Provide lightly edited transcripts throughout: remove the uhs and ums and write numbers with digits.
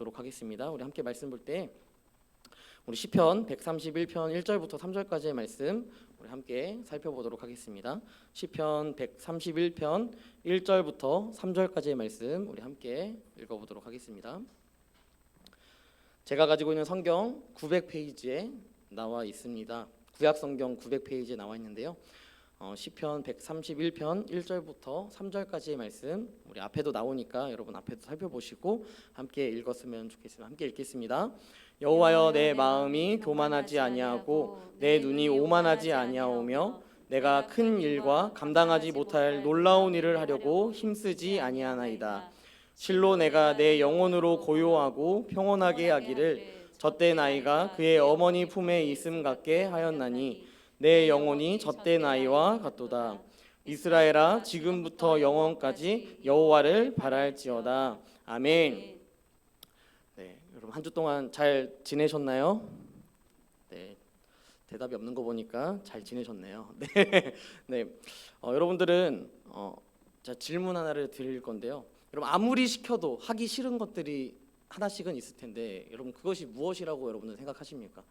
보도록 하겠습니다. 우리 함께 말씀 볼 때 우리 시편 131편 1절부터 3절까지의 말씀 우리 함께 살펴보도록 하겠습니다. 시편 131편 1절부터 3절까지의 말씀 우리 함께 읽어보도록 하겠습니다. 제가 가지고 있는 성경 900페이지에 나와 있습니다. 구약 성경 900페이지에 나와 있는데요. 시편 131편 1절부터 3절까지의 말씀 우리 앞에도 나오니까 여러분 앞에도 살펴보시고 함께 읽었으면 좋겠습니다. 함께 읽겠습니다. 여호와여, 내 마음이 교만하지 아니하고 내 눈이 오만하지 아니하오며 내가 큰 일과 감당하지 못할 놀라운 일을 하려고 힘쓰지 아니하나이다. 실로 내가 내 영혼으로 고요하고 평온하게 하기를 젖된 아이가 그의 어머니 품에 있음 같게 하였나니 내 영혼이 젖된 아이와 같도다. 이스라엘아, 지금부터 영원까지 여호와를 바랄지어다. 아멘. 네, 여러분 한 주 동안 잘 지내셨나요? 네, 대답이 없는 거 보니까 잘 지내셨네요. 네, 네. 여러분들은 자 질문 하나를 드릴 건데요. 여러분 아무리 시켜도 하기 싫은 것들이 하나씩은 있을 텐데 여러분 그것이 무엇이라고 여러분들 생각하십니까?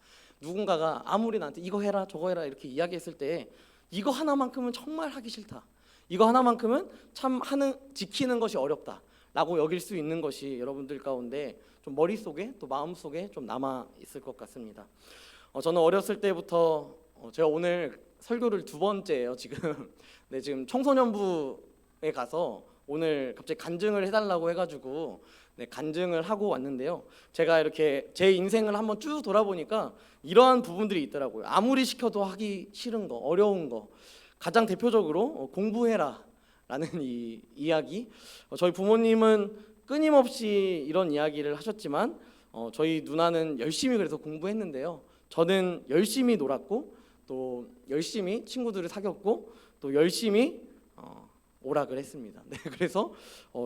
누군가가 아무리 나한테 이거 해라 저거 해라 이렇게 이야기했을 때 이거 하나만큼은 정말 하기 싫다, 이거 하나만큼은 참 지키는 것이 어렵다 라고 여길 수 있는 것이 여러분들 가운데 좀 머릿속에 또 마음속에 좀 남아 있을 것 같습니다. 저는 어렸을 때부터 제가 오늘 설교를 두 번째예요 지금. 네, 지금 청소년부에 가서 오늘 갑자기 간증을 해달라고 해가지고 네, 간증을 하고 왔는데요. 제가 이렇게 제 인생을 한번 쭉 돌아보니까 이러한 부분들이 있더라고요. 아무리 시켜도 하기 싫은 거, 어려운 거, 가장 대표적으로 공부해라 라는 이 이야기. 저희 부모님은 끊임없이 이런 이야기를 하셨지만 저희 누나는 열심히 그래서 공부했는데요. 저는 열심히 놀았고 또 열심히 친구들을 사귀었고 또 열심히 오락을 했습니다. 네, 그래서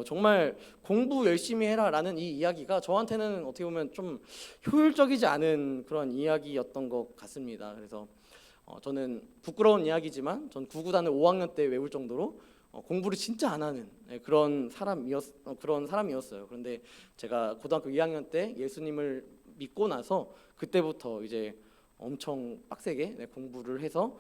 정말 공부 열심히 해라라는 이 이야기가 저한테는 어떻게 보면 좀 효율적이지 않은 그런 이야기였던 것 같습니다. 그래서 저는 부끄러운 이야기지만 전 구구단을 5학년 때 외울 정도로 공부를 진짜 안 하는 그런 사람이었어요. 그런데 제가 고등학교 2학년 때 예수님을 믿고 나서 그때부터 이제 엄청 빡세게 공부를 해서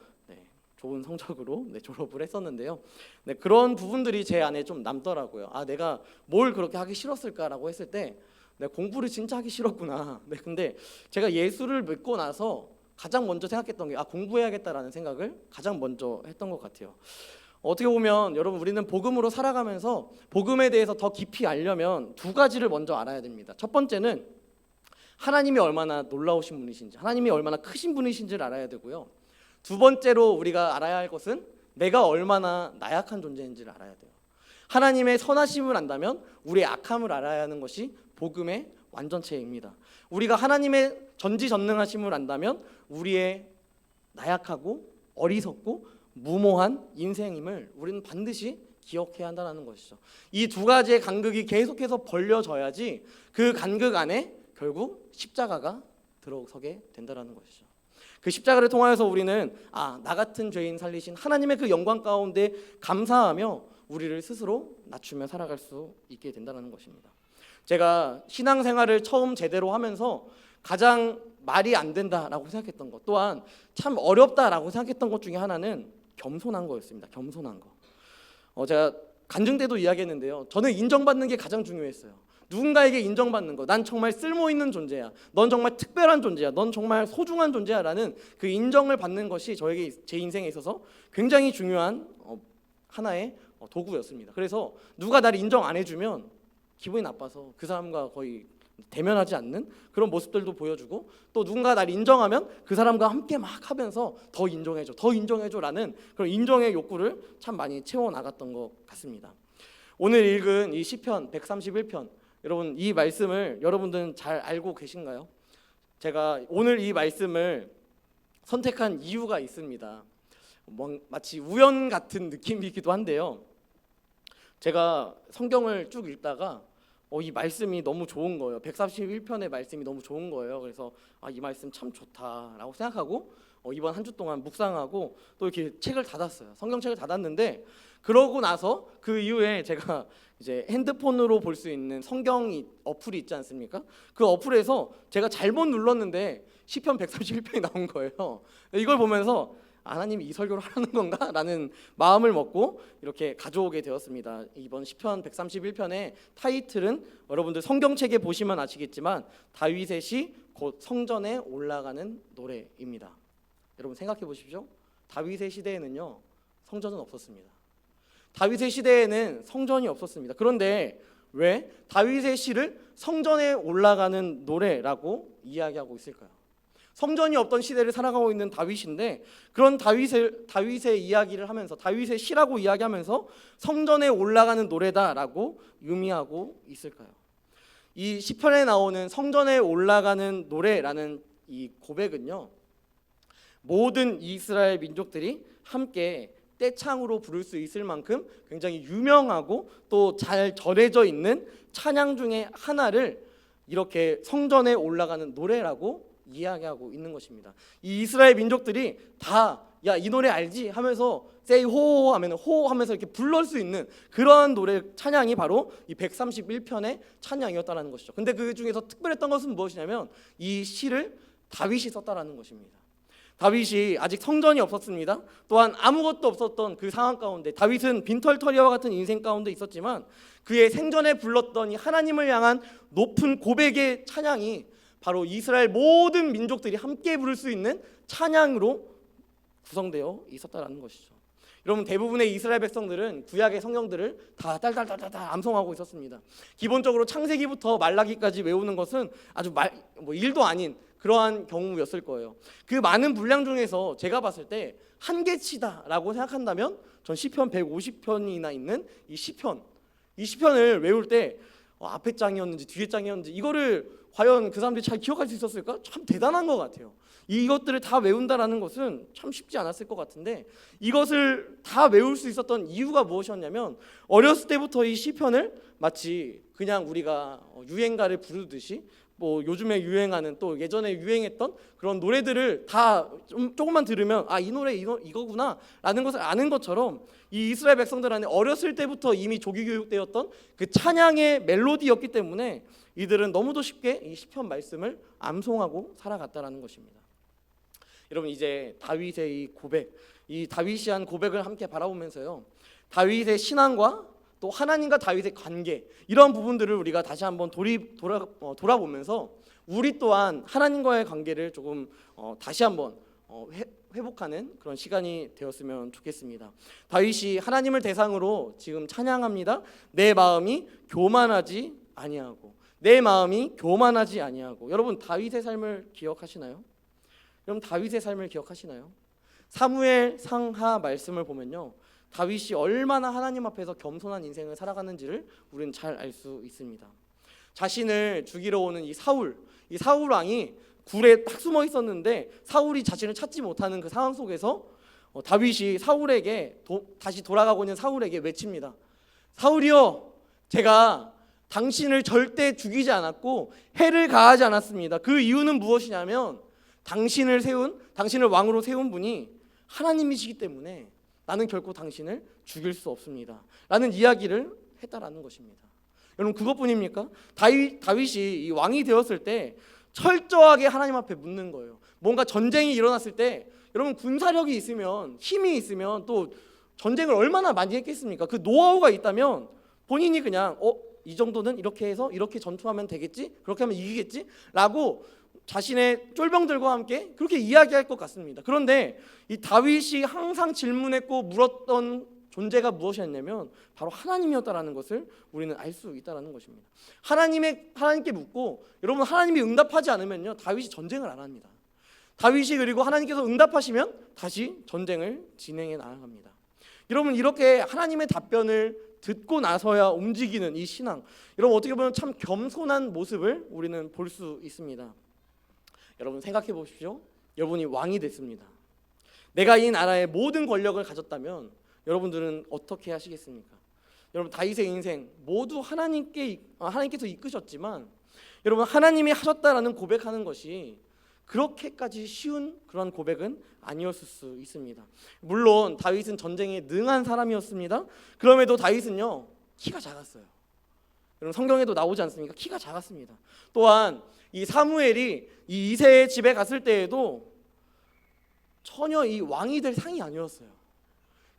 좋은 성적으로 졸업을 했었는데요. 네, 그런 부분들이 제 안에 좀 남더라고요. 내가 뭘 그렇게 하기 싫었을까라고 했을 때 공부를 진짜 하기 싫었구나. 네, 근데 제가 예수를 믿고 나서 가장 먼저 생각했던 게 공부해야겠다라는 생각을 가장 먼저 했던 것 같아요. 어떻게 보면 여러분 우리는 복음으로 살아가면서 복음에 대해서 더 깊이 알려면 두 가지를 먼저 알아야 됩니다. 첫 번째는 하나님이 얼마나 놀라우신 분이신지, 하나님이 얼마나 크신 분이신지를 알아야 되고요. 두 번째로 우리가 알아야 할 것은 내가 얼마나 나약한 존재인지를 알아야 돼요. 하나님의 선하심을 안다면 우리의 악함을 알아야 하는 것이 복음의 완전체입니다. 우리가 하나님의 전지전능하심을 안다면 우리의 나약하고 어리석고 무모한 인생임을 우리는 반드시 기억해야 한다는 것이죠. 이 두 가지의 간극이 계속해서 벌려져야지 그 간극 안에 결국 십자가가 들어서게 된다는 것이죠. 그 십자가를 통하여서 우리는 나 같은 죄인 살리신 하나님의 그 영광 가운데 감사하며 우리를 스스로 낮추며 살아갈 수 있게 된다는 것입니다. 제가 신앙생활을 처음 제대로 하면서 가장 말이 안 된다라고 생각했던 것, 또한 참 어렵다라고 생각했던 것 중에 하나는 겸손한 거였습니다. 겸손한 거. 제가 간증 때도 이야기했는데요. 저는 인정받는 게 가장 중요했어요. 누군가에게 인정받는 거, 난 정말 쓸모있는 존재야, 넌 정말 특별한 존재야, 넌 정말 소중한 존재야 라는 그 인정을 받는 것이 저에게 제 인생에 있어서 굉장히 중요한 하나의 도구였습니다. 그래서 누가 나를 인정 안 해주면 기분이 나빠서 그 사람과 거의 대면하지 않는 그런 모습들도 보여주고, 또 누군가 나를 인정하면 그 사람과 함께 막 하면서 더 인정해줘, 더 인정해줘 라는 그런 인정의 욕구를 참 많이 채워나갔던 것 같습니다. 오늘 읽은 이 시편 131편, 여러분 이 말씀을 여러분들은 잘 알고 계신가요? 제가 오늘 이 말씀을 선택한 이유가 있습니다. 마치 우연 같은 느낌이기도 한데요. 제가 성경을 쭉 읽다가 이 말씀이 너무 좋은 거예요. 131편의 말씀이 너무 좋은 거예요. 그래서 이 말씀 참 좋다라고 생각하고 이번 한 주 동안 묵상하고 또 이렇게 책을 닫았어요. 성경책을 닫았는데 그러고 나서 그 이후에 제가 이제 핸드폰으로 볼 수 있는 성경 어플이 있지 않습니까? 그 어플에서 제가 잘못 눌렀는데 시편 131편이 나온 거예요. 이걸 보면서 하나님이 이 설교를 하는 건가? 라는 마음을 먹고 이렇게 가져오게 되었습니다. 이번 시편 131편의 타이틀은 여러분들 성경책에 보시면 아시겠지만 다윗의 시 곧 성전에 올라가는 노래입니다. 여러분 생각해 보십시오. 다윗의 시대에는요 성전은 없었습니다. 다윗의 시대에는 성전이 없었습니다. 그런데 왜 다윗의 시를 성전에 올라가는 노래라고 이야기하고 있을까요? 성전이 없던 시대를 살아가고 있는 다윗인데 그런 다윗의 이야기를 하면서 다윗의 시라고 이야기하면서 성전에 올라가는 노래다라고 의미하고 있을까요? 이 시편에 나오는 성전에 올라가는 노래라는 이 고백은요 모든 이스라엘 민족들이 함께 떼창으로 부를 수 있을 만큼 굉장히 유명하고 또 잘 전해져 있는 찬양 중에 하나를 이렇게 성전에 올라가는 노래라고 이야기하고 있는 것입니다. 이 이스라엘 민족들이 다 야 이 노래 알지? 하면서 say 호 하면 호 하면서 이렇게 불러올 수 있는 그러한 노래 찬양이 바로 이 131편의 찬양이었다라는 것이죠. 근데 그 중에서 특별했던 것은 무엇이냐면 이 시를 다윗이 썼다라는 것입니다. 다윗이 아직 성전이 없었습니다. 또한 아무것도 없었던 그 상황 가운데 다윗은 빈털터리와 같은 인생 가운데 있었지만 그의 생전에 불렀던 이 하나님을 향한 높은 고백의 찬양이 바로 이스라엘 모든 민족들이 함께 부를 수 있는 찬양으로 구성되어 있었다라는 것이죠. 여러분 대부분의 이스라엘 백성들은 구약의 성경들을 다 딸딸딸딸 암송하고 있었습니다. 기본적으로 창세기부터 말라기까지 외우는 것은 아주 일도 아닌 그러한 경우였을 거예요. 그 많은 분량 중에서 제가 봤을 때 한계치다라고 생각한다면 전 시편 150편이나 있는 이 시편을 외울 때 앞에 장이었는지 뒤에 장이었는지 이거를 과연 그 사람들이 잘 기억할 수 있었을까? 참 대단한 것 같아요. 이것들을 다 외운다라는 것은 참 쉽지 않았을 것 같은데 이것을 다 외울 수 있었던 이유가 무엇이었냐면 어렸을 때부터 이 시편을 마치 그냥 우리가 유행가를 부르듯이 요즘에 유행하는 또 예전에 유행했던 그런 노래들을 다 조금만 들으면 이 노래 이거구나 라는 것을 아는 것처럼 이 이스라엘 백성들 안에 어렸을 때부터 이미 조기 교육되었던 그 찬양의 멜로디였기 때문에 이들은 너무도 쉽게 이 시편 말씀을 암송하고 살아갔다라는 것입니다. 여러분 이제 다윗의 이 고백, 이 다윗이 한 고백을 함께 바라보면서요 다윗의 신앙과 또 하나님과 다윗의 관계 이런 부분들을 우리가 다시 한번 돌아보면서 우리 또한 하나님과의 관계를 조금 다시 한번 회복하는 그런 시간이 되었으면 좋겠습니다. 다윗이 하나님을 대상으로 지금 찬양합니다. 내 마음이 교만하지 아니하고 내 마음이 교만하지 아니하고. 여러분 다윗의 삶을 기억하시나요? 여러분 다윗의 삶을 기억하시나요? 사무엘 상하 말씀을 보면요 다윗이 얼마나 하나님 앞에서 겸손한 인생을 살아가는지를 우리는 잘 알 수 있습니다. 자신을 죽이러 오는 이 사울 왕이 굴에 딱 숨어 있었는데 사울이 자신을 찾지 못하는 그 상황 속에서 다윗이 다시 돌아가고 있는 사울에게 외칩니다. 사울이여, 제가 당신을 절대 죽이지 않았고 해를 가하지 않았습니다. 그 이유는 무엇이냐면 당신을 왕으로 세운 분이 하나님이시기 때문에 나는 결코 당신을 죽일 수 없습니다 라는 이야기를 했다라는 것입니다. 여러분 그것뿐입니까? 다윗이 이 왕이 되었을 때 철저하게 하나님 앞에 묻는 거예요. 뭔가 전쟁이 일어났을 때 여러분 군사력이 있으면 힘이 있으면 또 전쟁을 얼마나 많이 했겠습니까? 그 노하우가 있다면 본인이 그냥 이 정도는 이렇게 해서 이렇게 전투하면 되겠지? 그렇게 하면 이기겠지? 라고 자신의 쫄병들과 함께 그렇게 이야기할 것 같습니다. 그런데 이 다윗이 항상 질문했고 물었던 존재가 무엇이었냐면 바로 하나님이었다라는 것을 우리는 알 수 있다라는 것입니다. 하나님께 묻고 여러분 하나님이 응답하지 않으면요 다윗이 전쟁을 안 합니다. 다윗이 그리고 하나님께서 응답하시면 다시 전쟁을 진행해 나아갑니다. 여러분 이렇게 하나님의 답변을 듣고 나서야 움직이는 이 신앙, 여러분 어떻게 보면 참 겸손한 모습을 우리는 볼 수 있습니다. 여러분 생각해 보십시오. 여러분이 왕이 됐습니다. 내가 이 나라의 모든 권력을 가졌다면 여러분들은 어떻게 하시겠습니까? 여러분 다윗의 인생 모두 하나님께서 이끄셨지만 여러분 하나님이 하셨다라는 고백하는 것이 그렇게까지 쉬운 그런 고백은 아니었을 수 있습니다. 물론 다윗은 전쟁에 능한 사람이었습니다. 그럼에도 다윗은요 키가 작았어요. 여러분 성경에도 나오지 않습니까? 키가 작았습니다. 또한 이 사무엘이 이 이새의 집에 갔을 때에도 전혀 이 왕이 될 상이 아니었어요.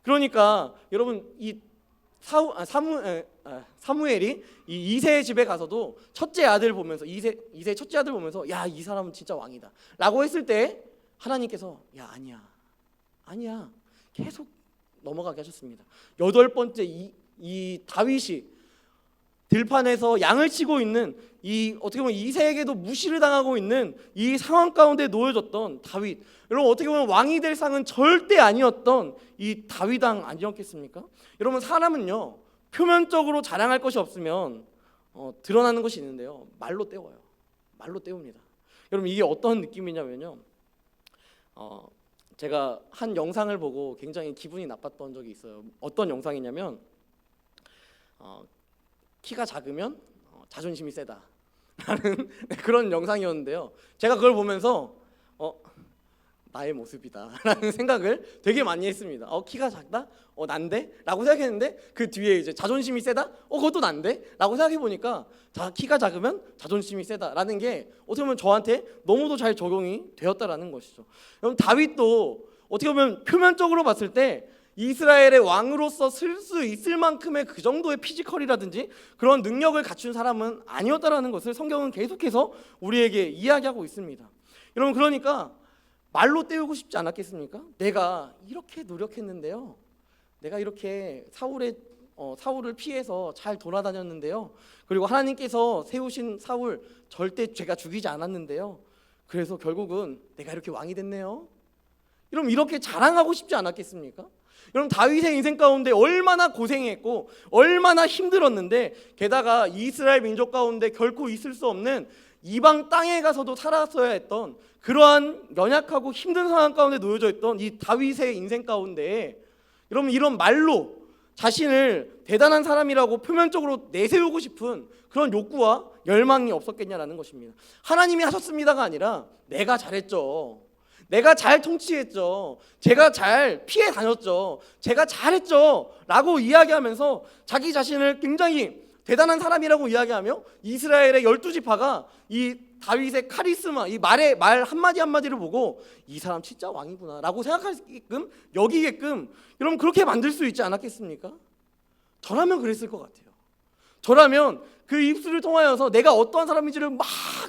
그러니까 여러분 이 사무엘이 이 이새의 집에 가서도 첫째 아들 보면서 이새의 첫째 아들 보면서 야, 이 사람은 진짜 왕이다 라고 했을 때 하나님께서 야, 아니야 계속 넘어가게 하셨습니다. 8번째 이 다윗이 들판에서 양을 치고 있는 이 어떻게 보면 이새에게도 무시를 당하고 있는 이 상황 가운데 놓여졌던 다윗, 여러분 어떻게 보면 왕이 될 상은 절대 아니었던 이 다윗 왕 아니었겠습니까? 여러분 사람은요 표면적으로 자랑할 것이 없으면 드러나는 것이 있는데요 말로 때워요. 말로 때웁니다. 여러분 이게 어떤 느낌이냐면요 제가 한 영상을 보고 굉장히 기분이 나빴던 적이 있어요. 어떤 영상이냐면 키가 작으면 자존심이 세다 라는 그런 영상이었는데요 제가 그걸 보면서 나의 모습이다 라는 생각을 되게 많이 했습니다. 키가 작다? 난데? 라고 생각했는데 그 뒤에 이제 자존심이 세다? 그것도 난데? 라고 생각해 보니까 키가 작으면 자존심이 세다 라는 게 어떻게 보면 저한테 너무도 잘 적용이 되었다라는 것이죠. 여러분 다윗도 어떻게 보면 표면적으로 봤을 때 이스라엘의 왕으로서 쓸 수 있을 만큼의 그 정도의 피지컬이라든지 그런 능력을 갖춘 사람은 아니었다라는 것을 성경은 계속해서 우리에게 이야기하고 있습니다. 여러분 그러니까 말로 때우고 싶지 않았겠습니까? 내가 이렇게 노력했는데요. 내가 이렇게 사울을 피해서 잘 돌아다녔는데요. 그리고 하나님께서 세우신 사울 절대 제가 죽이지 않았는데요. 그래서 결국은 내가 이렇게 왕이 됐네요. 여러분 이렇게 자랑하고 싶지 않았겠습니까? 여러분 다윗의 인생 가운데 얼마나 고생했고 얼마나 힘들었는데 게다가 이스라엘 민족 가운데 결코 있을 수 없는 이방 땅에 가서도 살았어야 했던 그러한 연약하고 힘든 상황 가운데 놓여져 있던 이 다윗의 인생 가운데 여러분 이런 말로 자신을 대단한 사람이라고 표면적으로 내세우고 싶은 그런 욕구와 열망이 없었겠냐라는 것입니다. 하나님이 하셨습니다가 아니라 내가 잘했죠. 내가 잘 통치했죠. 제가 잘 피해 다녔죠. 제가 잘했죠 라고 이야기하면서 자기 자신을 굉장히 대단한 사람이라고 이야기하며 이스라엘의 12지파가 이 다윗의 카리스마, 이 말 한마디 한마디를 보고 이 사람 진짜 왕이구나 라고 생각하게끔 여기게끔 여러분 그렇게 만들 수 있지 않았겠습니까? 저라면 그랬을 것 같아요. 저라면 그 입술을 통하여서 내가 어떠한 사람인지를 막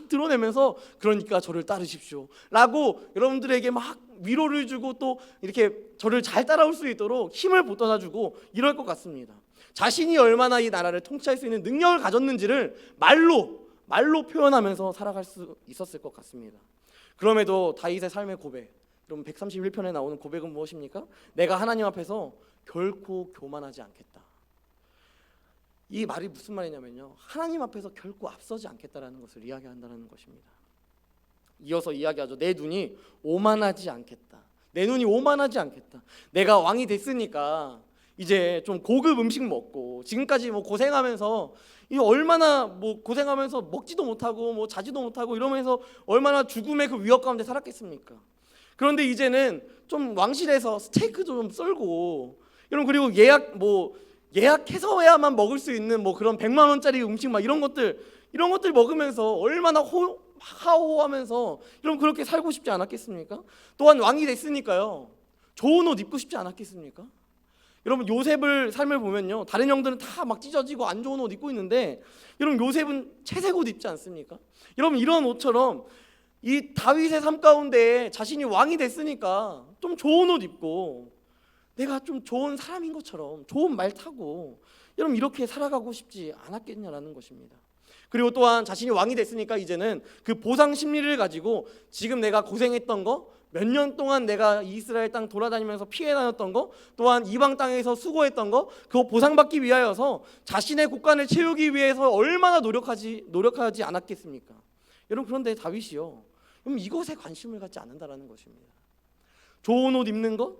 드러내면서 그러니까 저를 따르십시오 라고 여러분들에게 막 위로를 주고 또 이렇게 저를 잘 따라올 수 있도록 힘을 북돋아주고 이럴 것 같습니다. 자신이 얼마나 이 나라를 통치할 수 있는 능력을 가졌는지를 말로 표현하면서 살아갈 수 있었을 것 같습니다. 그럼에도 다윗의 삶의 고백, 여러분 131편에 나오는 고백은 무엇입니까? 내가 하나님 앞에서 결코 교만하지 않겠다. 이 말이 무슨 말이냐면요 하나님 앞에서 결코 앞서지 않겠다라는 것을 이야기한다는 것입니다. 이어서 이야기하죠. 내 눈이 오만하지 않겠다. 내 눈이 오만하지 않겠다. 내가 왕이 됐으니까 이제 좀 고급 음식 먹고 지금까지 뭐 고생하면서 이 얼마나 뭐 고생하면서 먹지도 못하고 뭐 자지도 못하고 이러면서 얼마나 죽음의 그 위협 가운데 살았겠습니까? 그런데 이제는 좀 왕실에서 스테이크 좀 썰고 여러분 그리고 예약해서야만 먹을 수 있는 뭐 그런 100만 원짜리 음식 막 이런 것들 먹으면서 얼마나 하호하면서 여러분 그렇게 살고 싶지 않았겠습니까? 또한 왕이 됐으니까요 좋은 옷 입고 싶지 않았겠습니까? 여러분 요셉을 삶을 보면요 다른 형들은 다 막 찢어지고 안 좋은 옷 입고 있는데 여러분 요셉은 채색 옷 입지 않습니까? 여러분 이런 옷처럼 이 다윗의 삶 가운데 자신이 왕이 됐으니까 좀 좋은 옷 입고 내가 좀 좋은 사람인 것처럼 좋은 말 타고 여러분 이렇게 살아가고 싶지 않았겠냐라는 것입니다. 그리고 또한 자신이 왕이 됐으니까 이제는 그 보상 심리를 가지고 지금 내가 고생했던 거, 몇 년 동안 내가 이스라엘 땅 돌아다니면서 피해 다녔던 거, 또한 이방 땅에서 수고했던 거, 그거 보상받기 위하여서 자신의 곳간을 채우기 위해서 얼마나 노력하지 않았겠습니까? 여러분 그런데 다윗이요, 그럼 이것에 관심을 갖지 않는다라는 것입니다. 좋은 옷 입는 것,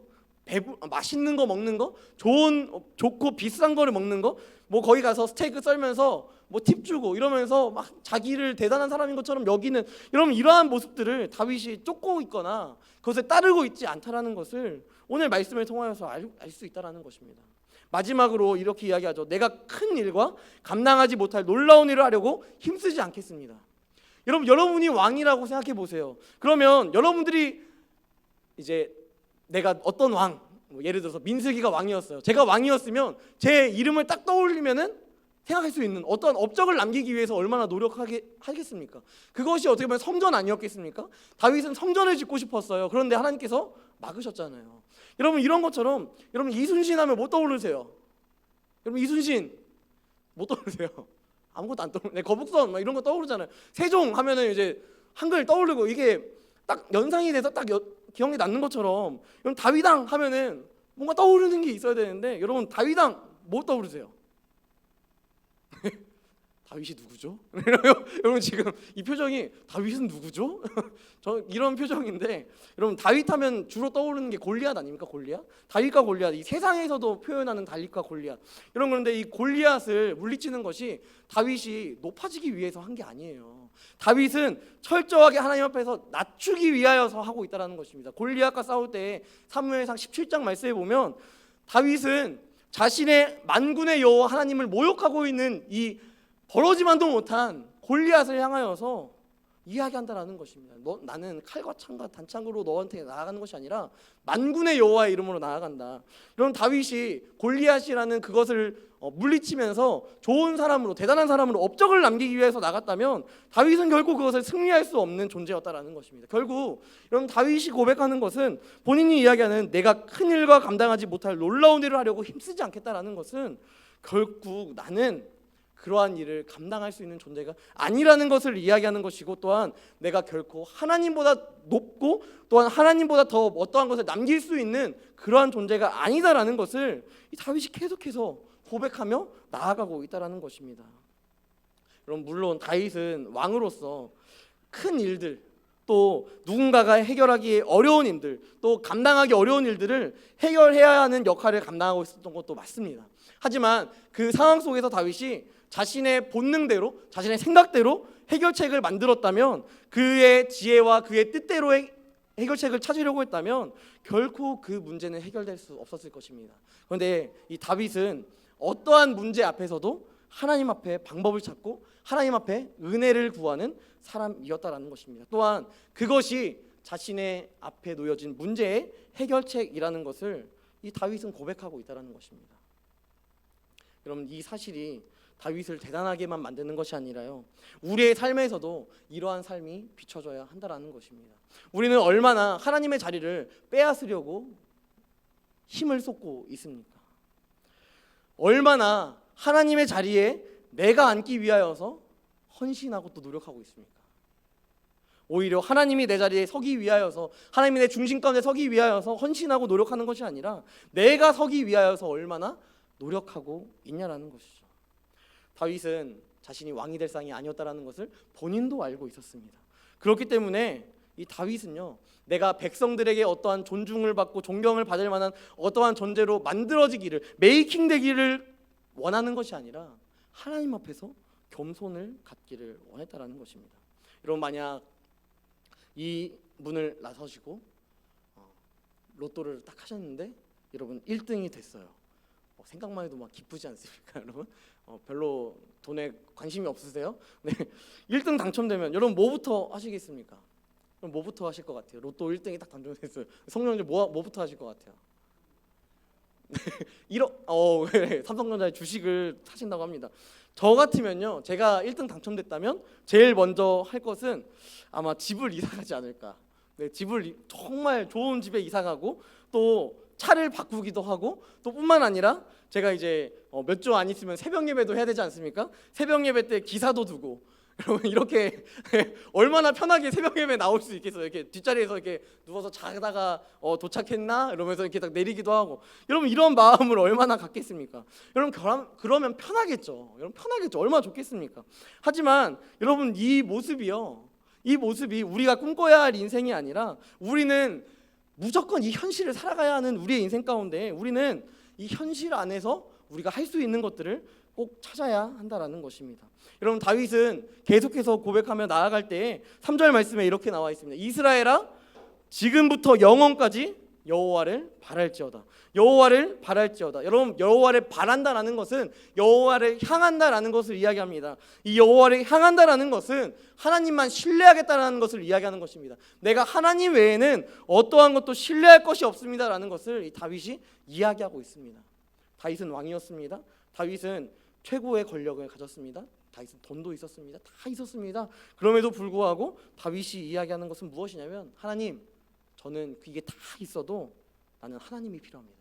맛있는 거 먹는 거, 좋고 비싼 거를 먹는 거, 뭐 거기 가서 스테이크 썰면서 뭐 팁 주고 이러면서 막 자기를 대단한 사람인 것처럼 여기는, 여러분 이러한 모습들을 다윗이 쫓고 있거나 그것에 따르고 있지 않다라는 것을 오늘 말씀을 통하여서 알 수 있다라는 것입니다. 마지막으로 이렇게 이야기하죠. 내가 큰 일과 감당하지 못할 놀라운 일을 하려고 힘쓰지 않겠습니다. 여러분이 왕이라고 생각해 보세요. 그러면 여러분들이 이제 내가 어떤 왕, 예를 들어서 민수기가 왕이었어요. 제가 왕이었으면 제 이름을 딱 떠올리면은 생각할 수 있는 어떤 업적을 남기기 위해서 얼마나 노력하겠습니까? 그것이 어떻게 보면 성전 아니었겠습니까? 다윗은 성전을 짓고 싶었어요. 그런데 하나님께서 막으셨잖아요. 여러분 이런 것처럼 여러분 이순신 하면 뭐 떠오르세요? 여러분 이순신 뭐 떠오르세요? 아무것도 안 떠오르네. 거북선 막 이런 거 떠오르잖아요. 세종 하면은 이제 한글 떠오르고 이게 딱 연상이 돼서 딱 기억이 남는 것처럼 여러분 다윗왕 하면은 뭔가 떠오르는 게 있어야 되는데 여러분 다윗왕 뭐 떠오르세요? 다윗이 누구죠? 여러분 지금 이 표정이 다윗은 누구죠? 저 이런 표정인데 여러분 다윗 하면 주로 떠오르는 게 골리앗 아닙니까? 골리앗? 다윗과 골리앗, 이 세상에서도 표현하는 다윗과 골리앗. 여러분 그런데 이 골리앗을 물리치는 것이 다윗이 높아지기 위해서 한 게 아니에요. 다윗은 철저하게 하나님 앞에서 낮추기 위하여서 하고 있다는 것입니다. 골리앗과 싸울 때 사무엘상 17장 말씀에 보면 다윗은 자신의 만군의 여호와 하나님을 모욕하고 있는 이 벌어지만도 못한 골리앗을 향하여서 이야기한다라는 것입니다. 나는 칼과 창과 단창으로 너한테 나아가는 것이 아니라 만군의 여호와의 이름으로 나아간다. 이런 다윗이 골리앗이라는 그것을 물리치면서 좋은 사람으로, 대단한 사람으로 업적을 남기기 위해서 나갔다면 다윗은 결국 그것을 승리할 수 없는 존재였다라는 것입니다. 결국 여러분 다윗이 고백하는 것은 본인이 이야기하는 내가 큰 일과 감당하지 못할 놀라운 일을 하려고 힘쓰지 않겠다라는 것은 결국 나는 그러한 일을 감당할 수 있는 존재가 아니라는 것을 이야기하는 것이고, 또한 내가 결코 하나님보다 높고 또한 하나님보다 더 어떠한 것을 남길 수 있는 그러한 존재가 아니다라는 것을 이 다윗이 계속해서 고백하며 나아가고 있다라는 것입니다. 여러분 물론 다윗은 왕으로서 큰 일들, 또 누군가가 해결하기 어려운 일들, 또 감당하기 어려운 일들을 해결해야 하는 역할을 감당하고 있었던 것도 맞습니다. 하지만 그 상황 속에서 다윗이 자신의 본능대로, 자신의 생각대로 해결책을 만들었다면, 그의 지혜와 그의 뜻대로의 해결책을 찾으려고 했다면 결코 그 문제는 해결될 수 없었을 것입니다. 그런데 이 다윗은 어떠한 문제 앞에서도 하나님 앞에 방법을 찾고 하나님 앞에 은혜를 구하는 사람이었다라는 것입니다. 또한 그것이 자신의 앞에 놓여진 문제의 해결책이라는 것을 이 다윗은 고백하고 있다는 것입니다. 여러분 이 사실이 다윗을 대단하게만 만드는 것이 아니라요, 우리의 삶에서도 이러한 삶이 비춰져야 한다라는 것입니다. 우리는 얼마나 하나님의 자리를 빼앗으려고 힘을 쏟고 있습니까? 얼마나 하나님의 자리에 내가 앉기 위하여서 헌신하고 또 노력하고 있습니까? 오히려 하나님이 내 자리에 서기 위하여서, 하나님이 내 중심 가운데 서기 위하여서 헌신하고 노력하는 것이 아니라 내가 서기 위하여서 얼마나 노력하고 있냐라는 것이죠. 다윗은 자신이 왕이 될 상이 아니었다라는 것을 본인도 알고 있었습니다. 그렇기 때문에 이 다윗은요, 내가 백성들에게 어떠한 존중을 받고 존경을 받을 만한 어떠한 존재로 만들어지기를, 메이킹 되기를 원하는 것이 아니라 하나님 앞에서 겸손을 갖기를 원했다라는 것입니다. 여러분 만약 이 문을 나서시고 로또를 딱 하셨는데 여러분 1등이 됐어요. 생각만 해도 막 기쁘지 않습니까, 여러분? 별로 돈에 관심이 없으세요? 네, 1등 당첨되면 여러분 뭐부터 하시겠습니까? 그럼 뭐부터 하실 것 같아요? 로또 1등이 딱 당첨됐어요. 성령님 뭐부터 하실 것 같아요? 삼성전자의 주식을 사신다고 합니다. 저 같으면요, 제가 1등 당첨됐다면 제일 먼저 할 것은 아마 집을 이사가지 않을까. 네, 집을 정말 좋은 집에 이사가고 또 차를 바꾸기도 하고, 또 뿐만 아니라 제가 이제 몇 주 안 있으면 새벽 예배도 해야 되지 않습니까? 새벽 예배 때 기사도 두고, 여러분 이렇게 얼마나 편하게 새벽 예배 나올 수 있겠어요. 이렇게 뒷자리에서 이렇게 누워서 자다가 도착했나 이러면서 이렇게 딱 내리기도 하고, 여러분 이런 마음을 얼마나 갖겠습니까? 여러분 그러면 편하겠죠. 여러분 편하겠죠. 얼마나 좋겠습니까? 하지만 여러분 이 모습이 우리가 꿈꿔야 할 인생이 아니라, 우리는 무조건 이 현실을 살아가야 하는 우리의 인생 가운데 우리는 이 현실 안에서 우리가 할 수 있는 것들을 꼭 찾아야 한다라는 것입니다. 여러분, 다윗은 계속해서 고백하며 나아갈 때 3절 말씀에 이렇게 나와 있습니다. 이스라엘아, 지금부터 영원까지 여호와를 바랄지어다. 여호와를 바랄지어다. 여러분, 여호와를 바란다라는 것은 여호와를 향한다라는 것을 이야기합니다. 이 여호와를 향한다라는 것은 하나님만 신뢰하겠다라는 것을 이야기하는 것입니다. 내가 하나님 외에는 어떠한 것도 신뢰할 것이 없습니다라는 것을 이 다윗이 이야기하고 있습니다. 다윗은 왕이었습니다. 다윗은 최고의 권력을 가졌습니다. 다윗은 돈도 있었습니다. 다 있었습니다. 그럼에도 불구하고 다윗이 이야기하는 것은 무엇이냐면, 하나님, 저는 이게 다 있어도 나는 하나님이 필요합니다.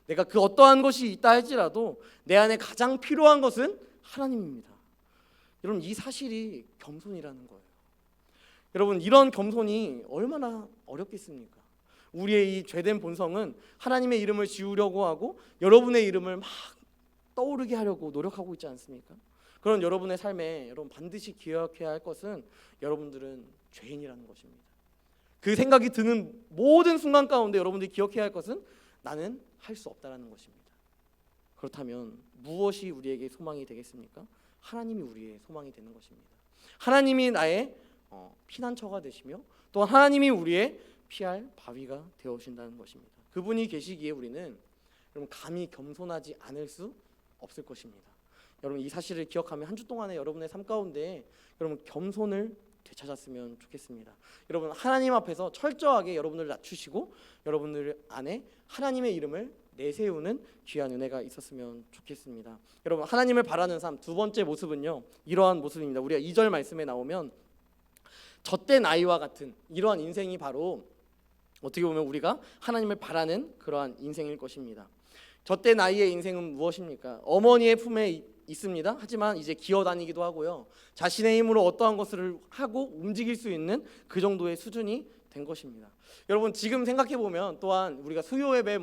내가 그 어떠한 것이 있다 할지라도 내 안에 가장 필요한 것은 하나님입니다. 여러분, 이 사실이 겸손이라는 거예요. 여러분, 이런 겸손이 얼마나 어렵겠습니까? 우리의 이 죄된 본성은 하나님의 이름을 지우려고 하고 여러분의 이름을 막 떠오르게 하려고 노력하고 있지 않습니까? 그런 여러분의 삶에 여러분 반드시 기억해야 할 것은 여러분들은 죄인이라는 것입니다. 그 생각이 드는 모든 순간 가운데 여러분들이 기억해야 할 것은 나는 할 수 없다라는 것입니다. 그렇다면 무엇이 우리에게 소망이 되겠습니까? 하나님이 우리의 소망이 되는 것입니다. 하나님이 나의 피난처가 되시며 또 하나님이 우리의 피할 바위가 되어오신다는 것입니다. 그분이 계시기에 우리는 여러분 감히 겸손하지 않을 수 없을 것입니다. 여러분, 이 사실을 기억하며 한 주 동안의 여러분의 삶 가운데 여러분 겸손을 되찾았으면 좋겠습니다. 여러분, 하나님 앞에서 철저하게 여러분을 낮추시고 여러분들 안에 하나님의 이름을 내세우는 귀한 은혜가 있었으면 좋겠습니다. 여러분, 하나님을 바라는 삶 두 번째 모습은요, 이러한 모습입니다. 우리가 2절 말씀에 나오면 젖된 아이와 같은 이러한 인생이 바로 어떻게 보면 우리가 하나님을 바라는 그러한 인생일 것입니다. 젖된 아이의 인생은 무엇입니까? 어머니의 품에 있습니다. 하지만 이제 기어다니기도 하고요, 자신의 힘으로 어떠한 것을 하고 움직일 수 있는 그 정도의 수준이 된 것입니다. 여러분, 지금 생각해 보면 또한 우리가 수요 예배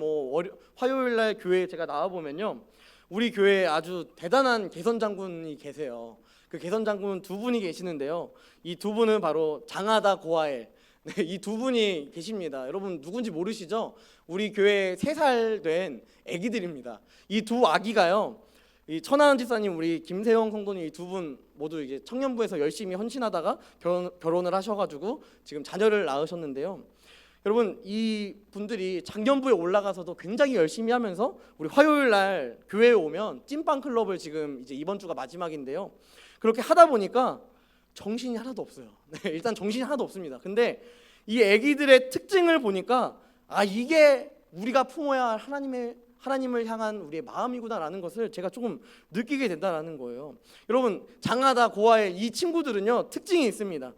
화요일 날 교회에 제가 나와 보면요, 우리 교회에 아주 대단한 개선 장군이 계세요. 그 개선 장군 두 분이 계시는데요, 이 두 분은 바로 장하다 고아엘, 네, 이 두 분이 계십니다. 여러분 누군지 모르시죠? 우리 교회 3살 된 아기들입니다. 이 두 아기가요, 이 천하은 집사님, 우리 김세영 성도님, 이 두 분 모두 이제 청년부에서 열심히 헌신하다가 결혼을 하셔가지고 지금 자녀를 낳으셨는데요. 여러분, 이 분들이 장년부에 올라가서도 굉장히 열심히 하면서 우리 화요일 날 교회에 오면 찐빵 클럽을 지금 이제 이번 주가 마지막인데요, 그렇게 하다 보니까 정신이 하나도 없어요. 네, 일단 정신이 하나도 없습니다. 근데 이 아기들의 특징을 보니까 이게 우리가 품어야 할 하나님을 향한 우리의 마음이구나라는 것을 제가 조금 느끼게 된다라는 거예요. 여러분, 장하다 고아의 이 친구들은요, 특징이 있습니다.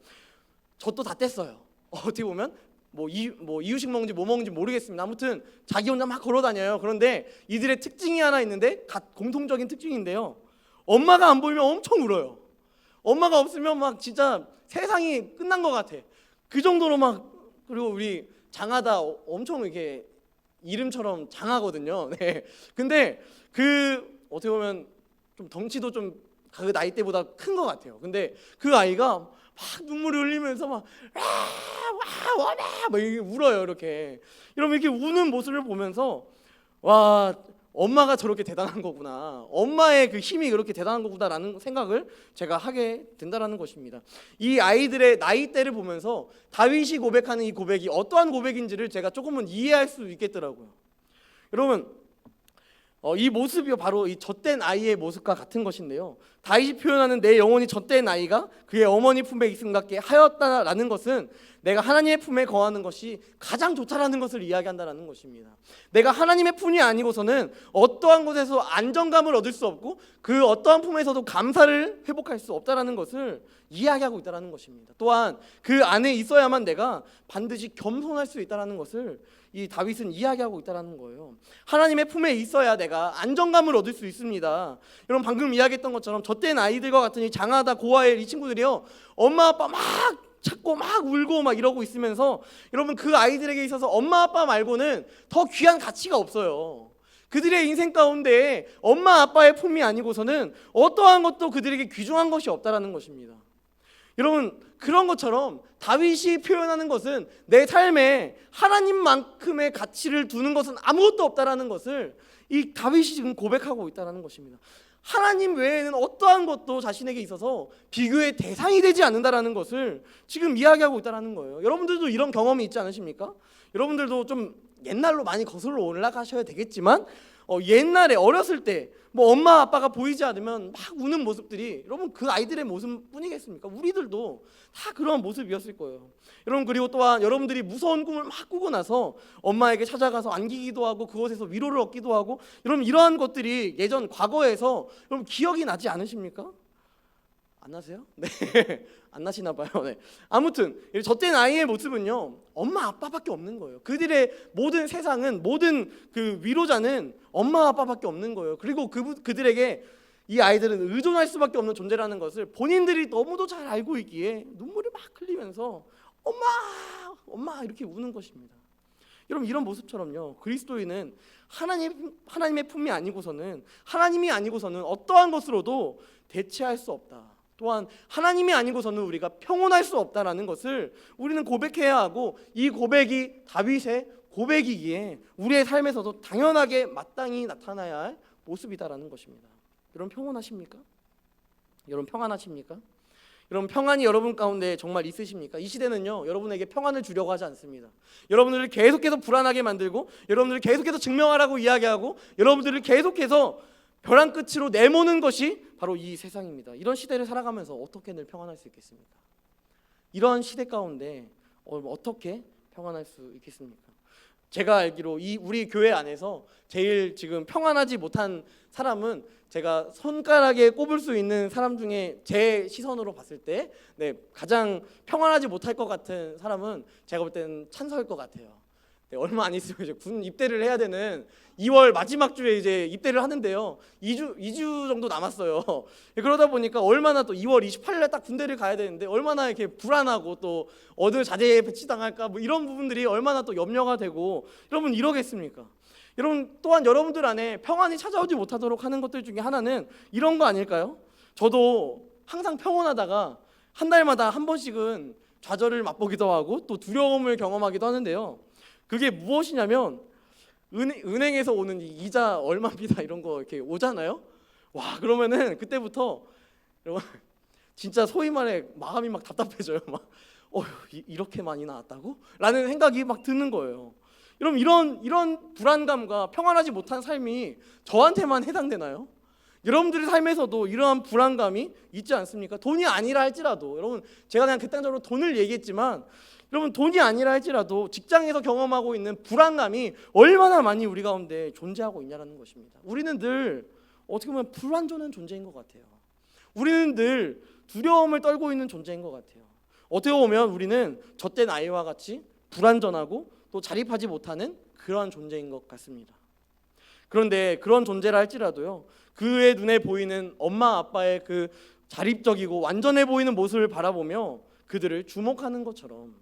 젖도 다 뗐어요. 어떻게 보면 뭐 이유식 먹는지 뭐 먹는지 모르겠습니다. 아무튼 자기 혼자 막 걸어 다녀요. 그런데 이들의 특징이 하나 있는데 공통적인 특징인데요, 엄마가 안 보이면 엄청 울어요. 엄마가 없으면 막 진짜 세상이 끝난 것 같아. 그 정도로 막. 그리고 우리 장하다 엄청 이렇게 이름처럼 장하거든요. 네. 근데 그 어떻게 보면 좀 덩치도 좀 그 나이 때보다 큰 것 같아요. 근데 그 아이가 막 눈물을 흘리면서 막 이렇게 울어요. 이렇게. 여러분, 이렇게 우는 모습을 보면서 와, 엄마가 저렇게 대단한 거구나, 엄마의 그 힘이 그렇게 대단한 거구나라는 생각을 제가 하게 된다라는 것입니다. 이 아이들의 나이대를 보면서 다윗이 고백하는 이 고백이 어떠한 고백인지를 제가 조금은 이해할 수 있겠더라고요. 여러분, 이 모습이 바로 이 젖된 아이의 모습과 같은 것인데요, 다윗이 표현하는 내 영혼이 젖된 아이가 그의 어머니 품에 있음 같게 하였다라는 것은 내가 하나님의 품에 거하는 것이 가장 좋다라는 것을 이야기한다라는 것입니다. 내가 하나님의 품이 아니고서는 어떠한 곳에서 안정감을 얻을 수 없고 그 어떠한 품에서도 감사를 회복할 수 없다라는 것을 이야기하고 있다라는 것입니다. 또한 그 안에 있어야만 내가 반드시 겸손할 수 있다라는 것을 이 다윗은 이야기하고 있다라는 거예요. 하나님의 품에 있어야 내가 안정감을 얻을 수 있습니다. 여러분, 방금 이야기했던 것처럼 젖된 아이들과 같은 이 장하다 고아엘 이 친구들이요, 엄마 아빠 막 찾고 막 울고 막 이러고 있으면서 여러분, 그 아이들에게 있어서 엄마 아빠 말고는 더 귀한 가치가 없어요. 그들의 인생 가운데 엄마 아빠의 품이 아니고서는 어떠한 것도 그들에게 귀중한 것이 없다라는 것입니다. 여러분 그런 것처럼 다윗이 표현하는 것은 내 삶에 하나님만큼의 가치를 두는 것은 아무것도 없다라는 것을 이 다윗이 지금 고백하고 있다는 것입니다. 하나님 외에는 어떠한 것도 자신에게 있어서 비교의 대상이 되지 않는다라는 것을 지금 이야기하고 있다는 거예요. 여러분들도 이런 경험이 있지 않으십니까? 여러분들도 좀 옛날로 많이 거슬러 올라가셔야 되겠지만 옛날에 어렸을 때 뭐 엄마 아빠가 보이지 않으면 막 우는 모습들이 여러분 그 아이들의 모습뿐이겠습니까? 우리들도 다 그런 모습이었을 거예요. 여러분 그리고 또한 여러분들이 무서운 꿈을 막 꾸고 나서 엄마에게 찾아가서 안기기도 하고 그곳에서 위로를 얻기도 하고 여러분 이러한 것들이 예전 과거에서 여러분 기억이 나지 않으십니까? 안 나세요? 네. 안 나시나 봐요. 네. 아무튼 저때 아이의 모습은요 엄마 아빠밖에 없는 거예요. 그들의 모든 세상은 모든 그 위로자는 엄마 아빠밖에 없는 거예요. 그리고 그들에게 이 아이들은 의존할 수밖에 없는 존재라는 것을 본인들이 너무도 잘 알고 있기에 눈물이 막 흘리면서 엄마 이렇게 우는 것입니다. 여러분 이런 모습처럼요 그리스도인은 하나님의 품이 아니고서는 하나님이 아니고서는 어떠한 것으로도 대체할 수 없다. 또한 하나님이 아니고서는 우리가 평온할 수 없다라는 것을 우리는 고백해야 하고 이 고백이 다윗의 고백이기에 우리의 삶에서도 당연하게 마땅히 나타나야 할 모습이다라는 것입니다. 여러분 평온하십니까? 여러분 평안하십니까? 여러분 평안이 여러분 가운데 정말 있으십니까? 이 시대는요 여러분에게 평안을 주려고 하지 않습니다. 여러분들을 계속해서 불안하게 만들고 여러분들을 계속해서 증명하라고 이야기하고 여러분들을 계속해서 벼랑 끝으로 내모는 것이 바로 이 세상입니다. 이런 시대를 살아가면서 어떻게 늘 평안할 수 있겠습니까? 이런 시대 가운데 어떻게 평안할 수 있겠습니까? 제가 알기로 우리 교회 안에서 제일 지금 평안하지 못한 사람은 제가 손가락에 꼽을 수 있는 사람 중에 제 시선으로 봤을 때 가장 평안하지 못할 것 같은 사람은 제가 볼 때는 찬서일 것 같아요. 얼마 안 있으면 이제 군 입대를 해야 되는 2월 마지막 주에 이제 입대를 하는데요. 2주 정도 남았어요. 그러다 보니까 얼마나 또 2월 28일에 딱 군대를 가야 되는데 얼마나 이렇게 불안하고 또 어느 자제에 배치당할까 뭐 이런 부분들이 얼마나 또 염려가 되고 여러분 이러겠습니까? 여러분 또한 여러분들 안에 평안이 찾아오지 못하도록 하는 것들 중에 하나는 이런 거 아닐까요? 저도 항상 평온하다가 한 달마다 한 번씩은 좌절을 맛보기도 하고 또 두려움을 경험하기도 하는데요. 그게 무엇이냐면 은행에서 오는 이자 얼마입니다 이런 거 이렇게 오잖아요. 와 그러면은 그때부터 진짜 소위 말해 마음이 막 답답해져요. 막 이렇게 많이 나왔다고? 라는 생각이 막 드는 거예요. 여러분 이런 불안감과 평안하지 못한 삶이 저한테만 해당되나요? 여러분들의 삶에서도 이러한 불안감이 있지 않습니까? 돈이 아니라 할지라도 여러분 제가 그냥 극단적으로 돈을 얘기했지만 여러분 돈이 아니라 할지라도 직장에서 경험하고 있는 불안감이 얼마나 많이 우리 가운데 존재하고 있냐는 것입니다. 우리는 늘 어떻게 보면 불완전한 존재인 것 같아요. 우리는 늘 두려움을 떨고 있는 존재인 것 같아요. 어떻게 보면 우리는 젖된 아이와 같이 불완전하고 또 자립하지 못하는 그러한 존재인 것 같습니다. 그런데 그런 존재라 할지라도요 그의 눈에 보이는 엄마 아빠의 그 자립적이고 완전해 보이는 모습을 바라보며 그들을 주목하는 것처럼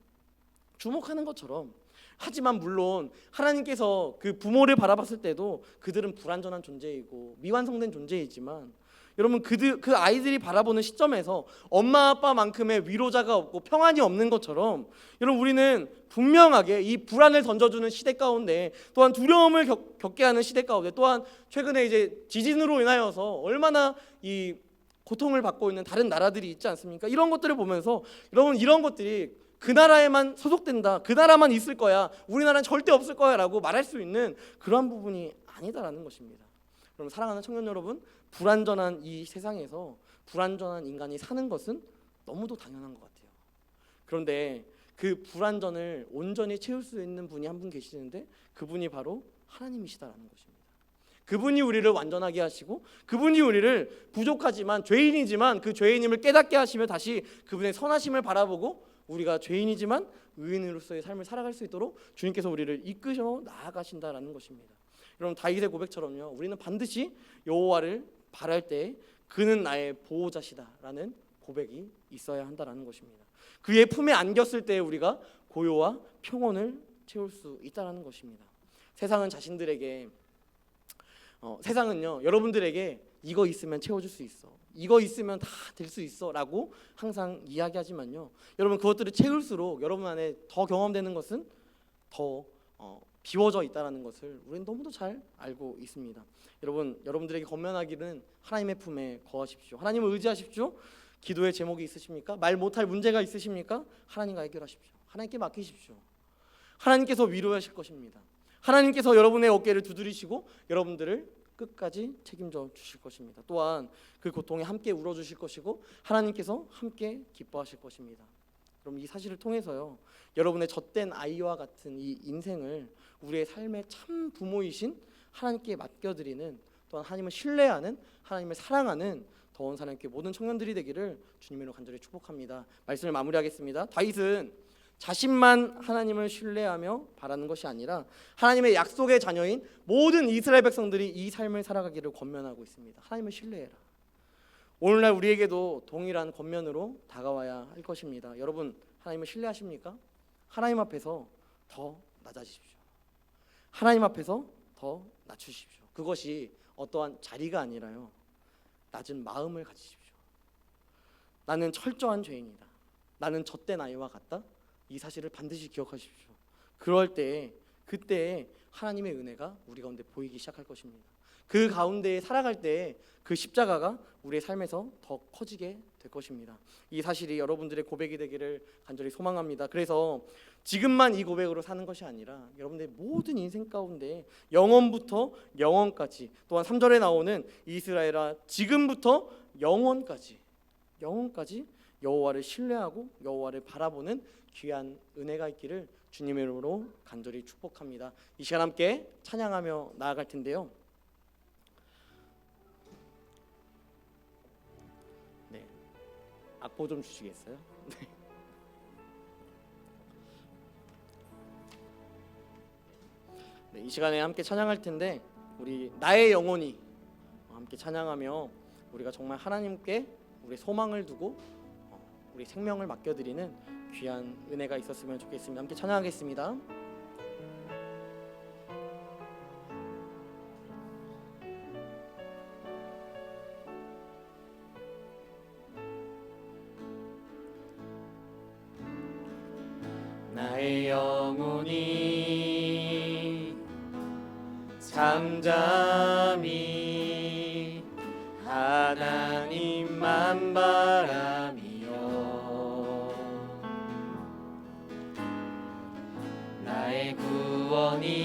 하지만 물론 하나님께서 그 부모를 바라봤을 때도 그들은 불완전한 존재이고 미완성된 존재이지만 여러분 그 아이들이 바라보는 시점에서 엄마 아빠만큼의 위로자가 없고 평안이 없는 것처럼 여러분 우리는 분명하게 이 불안을 던져주는 시대 가운데 또한 두려움을 겪게 하는 시대 가운데 또한 최근에 이제 지진으로 인하여서 얼마나 이 고통을 받고 있는 다른 나라들이 있지 않습니까? 이런 것들을 보면서 여러분 이런 것들이 그 나라에만 소속된다, 그 나라만 있을 거야, 우리나라는 절대 없을 거야 라고 말할 수 있는 그런 부분이 아니다라는 것입니다. 여러분 사랑하는 청년 여러분, 불완전한 이 세상에서 불완전한 인간이 사는 것은 너무도 당연한 것 같아요. 그런데 그 불완전을 온전히 채울 수 있는 분이 한 분 계시는데 그분이 바로 하나님이시다라는 것입니다. 그분이 우리를 완전하게 하시고 그분이 우리를 부족하지만 죄인이지만 그 죄인임을 깨닫게 하시며 다시 그분의 선하심을 바라보고 우리가 죄인이지만 의인으로서의 삶을 살아갈 수 있도록 주님께서 우리를 이끄셔 나아가신다라는 것입니다. 여러분 다윗의 고백처럼요 우리는 반드시 여호와를 바랄 때 그는 나의 보호자시다라는 고백이 있어야 한다라는 것입니다. 그의 품에 안겼을 때 우리가 고요와 평온을 채울 수 있다라는 것입니다. 세상은요 여러분들에게 이거 있으면 채워줄 수 있어, 이거 있으면 다 될 수 있어라고 항상 이야기하지만요. 여러분 그것들을 채울수록 여러분 안에 더 경험되는 것은 더 비워져 있다는 것을 우리는 너무도 잘 알고 있습니다. 여러분들에게 건면하기는 하나님의 품에 거하십시오. 하나님을 의지하십시오. 기도의 제목이 있으십니까? 말 못할 문제가 있으십니까? 하나님과 해결하십시오. 하나님께 맡기십시오. 하나님께서 위로하실 것입니다. 하나님께서 여러분의 어깨를 두드리시고 여러분들을 끝까지 책임져 주실 것입니다. 또한 그 고통에 함께 울어주실 것이고 하나님께서 함께 기뻐하실 것입니다. 그럼 이 사실을 통해서요, 여러분의 젖된 아이와 같은 이 인생을 우리의 삶의 참 부모이신 하나님께 맡겨드리는, 또한 하나님을 신뢰하는, 하나님을 사랑하는 더운 사람께 모든 청년들이 되기를 주님으로 간절히 축복합니다. 말씀을 마무리하겠습니다. 다윗은 자신만 하나님을 신뢰하며 바라는 것이 아니라 하나님의 약속의 자녀인 모든 이스라엘 백성들이 이 삶을 살아가기를 권면하고 있습니다. 하나님을 신뢰해라. 오늘날 우리에게도 동일한 권면으로 다가와야 할 것입니다. 여러분, 하나님을 신뢰하십니까? 하나님 앞에서 더 낮아지십시오. 하나님 앞에서 더 낮추십시오. 그것이 어떠한 자리가 아니라요, 낮은 마음을 가지십시오. 나는 철저한 죄인이다. 나는 젖된 아이와 같다. 이 사실을 반드시 기억하십시오. 그럴 때, 그때 하나님의 은혜가 우리 가운데 보이기 시작할 것입니다. 그 가운데 살아갈 때 그 십자가가 우리의 삶에서 더 커지게 될 것입니다. 이 사실이 여러분들의 고백이 되기를 간절히 소망합니다. 그래서 지금만 이 고백으로 사는 것이 아니라 여러분들의 모든 인생 가운데 영원부터 영원까지, 또한 3절에 나오는 이스라엘아 지금부터 영원까지 여호와를 신뢰하고 여호와를 바라보는 귀한 은혜가 있기를 주님의 이름으로 간절히 축복합니다. 이 시간 함께 찬양하며 나아갈 텐데요. 네, 악보 좀 주시겠어요? 네. 네, 이 시간에 함께 찬양할 텐데 우리 나의 영혼이 함께 찬양하며 우리가 정말 하나님께 우리 소망을 두고 우리 생명을 맡겨드리는 귀한 은혜가 있었으면 좋겠습니다. 함께 찬양하겠습니다. 나의 영혼이 잠잠히 하나님만 바라며 나의 구원이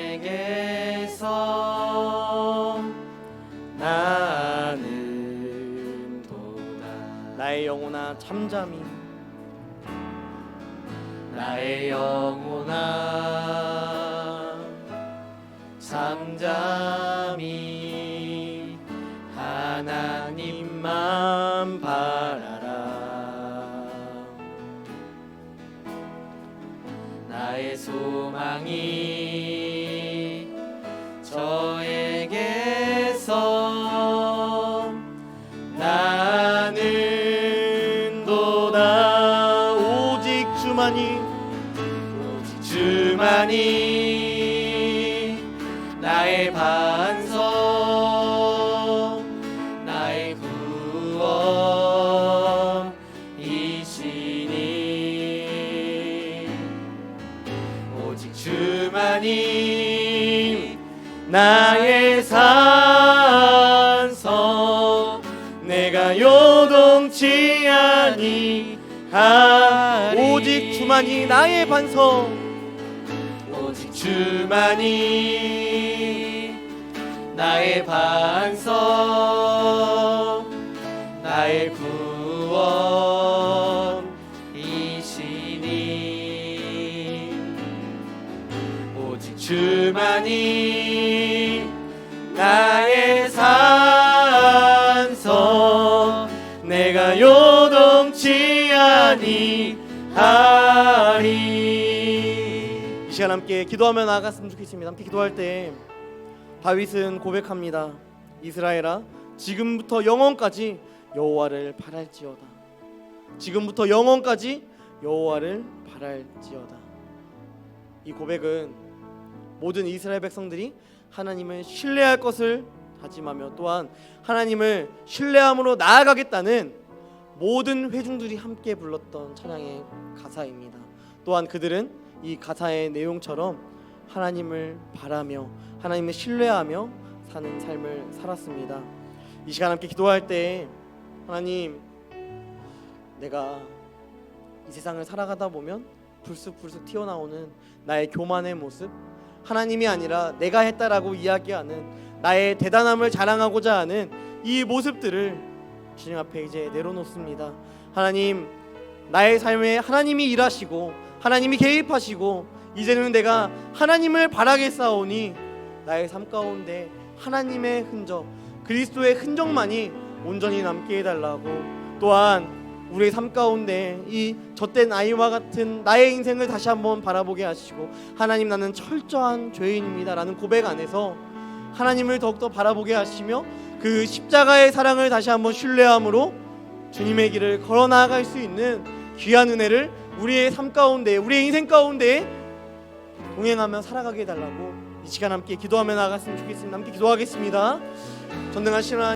그에게서 나는도다. 나의 영혼아 잠잠히, 나의 영혼아 잠잠히 하나님만 바라라. 나의 소망이 저에게서 나는도다. 오직 주만이 나의 반석, 나의 구원이시니. 오직 주만이 나의 산성, 내가 요동치 아니하리. 오직 주만이 나의 반석, 오직 주만이 나의 반석, 나의 구원이시니. 오직 주만이 나의 산성, 내가 요동치 아니하리. 이 시간 함께 기도하며 나아갔으면 좋겠습니다. 함께 기도할 때 다윗은 고백합니다. 이스라엘아 지금부터 영원까지 여호와를 바랄지어다. 지금부터 영원까지 여호와를 바랄지어다. 이 고백은 모든 이스라엘 백성들이 하나님을 신뢰할 것을 다짐하며 또한 하나님을 신뢰함으로 나아가겠다는 모든 회중들이 함께 불렀던 찬양의 가사입니다. 또한 그들은 이 가사의 내용처럼 하나님을 바라며 하나님을 신뢰하며 사는 삶을 살았습니다. 이 시간 함께 기도할 때 하나님, 내가 이 세상을 살아가다 보면 불쑥불쑥 튀어나오는 나의 교만의 모습, 하나님이 아니라 내가 했다라고 이야기하는 나의 대단함을 자랑하고자 하는 이 모습들을 주님 앞에 이제 내려놓습니다. 하나님, 나의 삶에 하나님이 일하시고 하나님이 개입하시고 이제는 내가 하나님을 바라겠사오니 나의 삶 가운데 하나님의 흔적, 그리스도의 흔적만이 온전히 남게 해달라고, 또한 우리의 삶 가운데 이 젖된 아이와 같은 나의 인생을 다시 한번 바라보게 하시고, 하나님, 나는 철저한 죄인입니다 라는 고백 안에서 하나님을 더욱더 바라보게 하시며 그 십자가의 사랑을 다시 한번 신뢰함으로 주님의 길을 걸어 나아갈 수 있는 귀한 은혜를 우리의 삶 가운데, 우리의 인생 가운데 동행하며 살아가게 해달라고 이 시간 함께 기도하며 나아갔으면 좋겠습니다. 함께 기도하겠습니다. 전능하신 하나님,